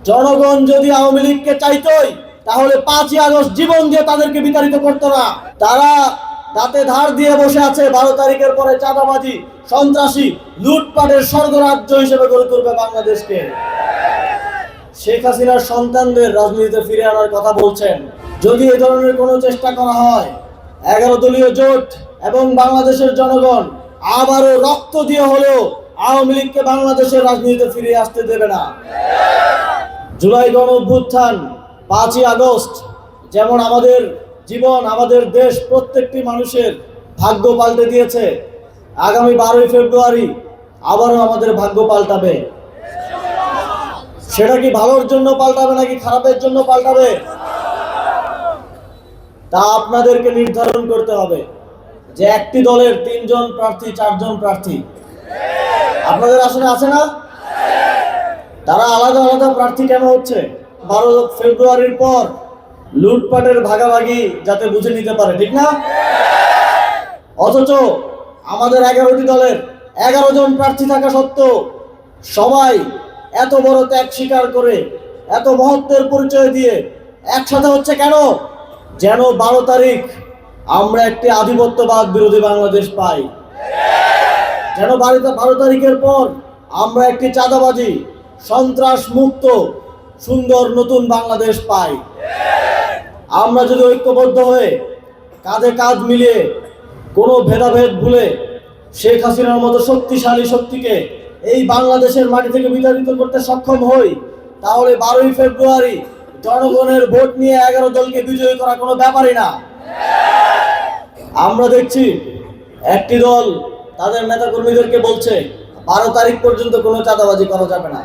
জনগণ যদি আওয়ামী লীগকে চাইতোই তাহলে 5ই আগস্ট জীবন দিয়ে তাদেরকে বিতাড়িত করতো না। তারা দাঁতে ধার দিয়ে বসে আছে 12 তারিখের পরে চাঁদাবাজি, সন্ত্রাসী, লুটপাটের স্বর্গরাজ্য হিসেবে গড়ে তুলবে বাংলাদেশকে। শেখ হাসিনার সন্তানদের রাজনীতিতে ফিরে আনার কথা বলছেন। যদি এই ধরনের কোনো চেষ্টা করা হয়, 11 দলীয় জোট এবং বাংলাদেশের জনগণ আবারও রক্ত দিয়ে হলেও আওয়ামী লীগকে বাংলাদেশের রাজনীতিতে ফিরে আসতে দেবে না। জুলাই গণ অভ্যুত্থান, 5ই আগস্ট যেমন আমাদের জীবন, আমাদের দেশ, প্রত্যেকটি মানুষের ভাগ্য পাল্টে দিয়েছে, আগামী 12ই ফেব্রুয়ারি আবারও আমাদের ভাগ্য পাল্টাবে। সেটা কি ভালোর জন্য পাল্টাবে নাকি খারাপের জন্য পাল্টাবে, তা আপনাদেরকে নির্ধারণ করতে হবে। যে একটি দলের 3 জন প্রার্থী, 4 জন প্রার্থী আপনাদের আসনে আছে না? তারা আলাদা আলাদা প্রার্থী কেন হচ্ছে? 12 ফেব্রুয়ারির পর লুটপাটের ভাগাভাগি যাতে বুঝে নিতে পারে, ঠিক না? অথচ আমাদের 11টি দলের 11 জন প্রার্থী থাকা সত্ত্বেও সবাই এত বড় ত্যাগ স্বীকার করে, এত মহত্বের পরিচয় দিয়ে একসাথে হচ্ছে কেন? যেন 12 তারিখ আমরা একটি আধিপত্যবাদ বিরোধী বাংলাদেশ পাই, যেন 12 তারিখের পর আমরা একটি চাঁদাবাজি, সন্ত্রাস মুক্ত সুন্দর নতুন বাংলাদেশ পাই। আমরা যদি ঐক্যবদ্ধ হয়ে কাঁধে কাঁধ মিলিয়ে কোনো ভেদাভেদ ভুলে শেখ হাসিনার মতো শক্তিশালী শক্তিকে এই বাংলাদেশের মাটি থেকে বিতাড়িত করতে সক্ষম হই, তাহলে 12ই ফেব্রুয়ারি জনগণের ভোট নিয়ে 11 দলকে বিজয়ী করা কোনো ব্যাপারই না। আমরা দেখছি একটি দল তাদের নেতাকর্মীদেরকে বলছে 12 তারিখ পর্যন্ত কোনো চাঁদাবাজি করা যাবে না।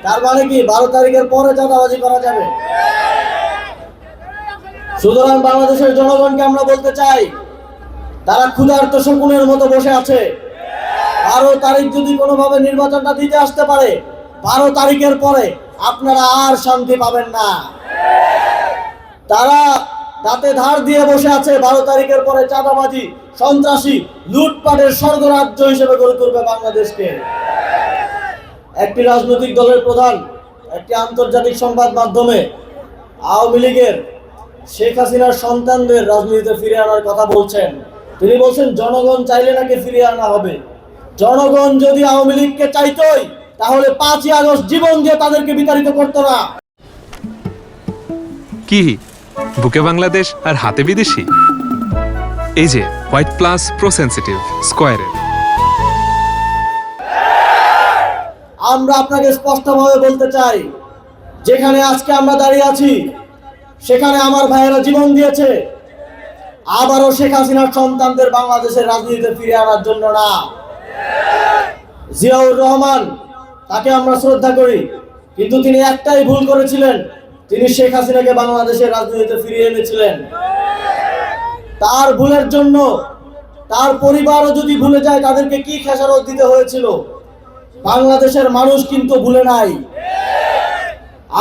তার মানে কি 12 তারিখের পরে চাঁদাবাজি করা যাবে? সুতরাং বাংলাদেশের জনগণকে আমরা বলতে চাই, তারা ক্ষুধার্ত শকুনের মতো বসে আছে। 12 তারিখ যদি কোনোভাবে নির্বাচনটা দিতে আসতে পারে, 12 তারিখের পরে আপনারা আর শান্তি পাবেন না। তারা দাঁতে ধার দিয়ে বসে আছে 12 তারিখের পরে চাঁদাবাজি, সন্ত্রাসী, লুটপাটের স্বর্গরাজ্য হিসেবে গড়ে তুলবে বাংলাদেশকে। একটি রাজনৈতিক দলের প্রধান একটি আন্তর্জাতিক সংবাদ মাধ্যমে আওয়ামী লীগের শেখ হাসিনার সন্তানদের রাজনীতিতে ফিরে আনার কথা বলছেন। তিনি বলছেন জনগণ চাইলে নাকি ফিরিয়ে আনা হবে। জনগণ যদি আওয়ামী লীগকে চাইতোই তাহলে 5ই আগস্ট জীবন দিয়ে তাদেরকে বিতাড়িত করতো না। কি বুকে বাংলাদেশ আর হাতে বিদেশি? এই যে হোয়াইট প্লাস প্রো সেনসিটিভ স্কয়ারের। আমরা আপনাকে স্পষ্টভাবে বলতে চাই, যেখানে আজকে আমরা দাঁড়িয়ে আছি সেখানে আমার ভাইয়েরা জীবন দিয়েছে, আবারও শেখ হাসিনার সন্তানদের বাংলাদেশের রাজনীতিতে ফিরে আনার জন্য না। জিয়াউর রহমান, তাকে আমরা শ্রদ্ধা করি, কিন্তু তিনি একটাই ভুল করেছিলেন, তিনি শেখ হাসিনাকে বাংলাদেশের রাজনীতিতে ফিরিয়ে এনেছিলেন। তার ভুলের জন্য তার পরিবারও যদি ভুলে যায় তাদেরকে কি খেসারত দিতে হয়েছিল, বাংলাদেশের মানুষ কিন্তু ভুলে নাই।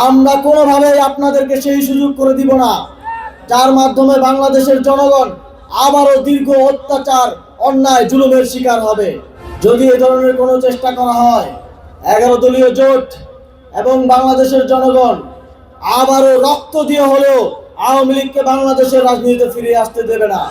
আমরা কোনোভাবেই আপনাদেরকে সেই সুযোগ করে দিব না যার মাধ্যমে বাংলাদেশের জনগণ আবারও দীর্ঘ অত্যাচার, অন্যায়, জুলুমের শিকার হবে। যদি এই ধরনের কোনো চেষ্টা করা হয়, 11 দলীয় জোট এবং বাংলাদেশের জনগণ আবারও রক্ত দিয়ে হলেও আওয়ামী লীগকে বাংলাদেশের রাজনীতিতে ফিরে আসতে দেবে না।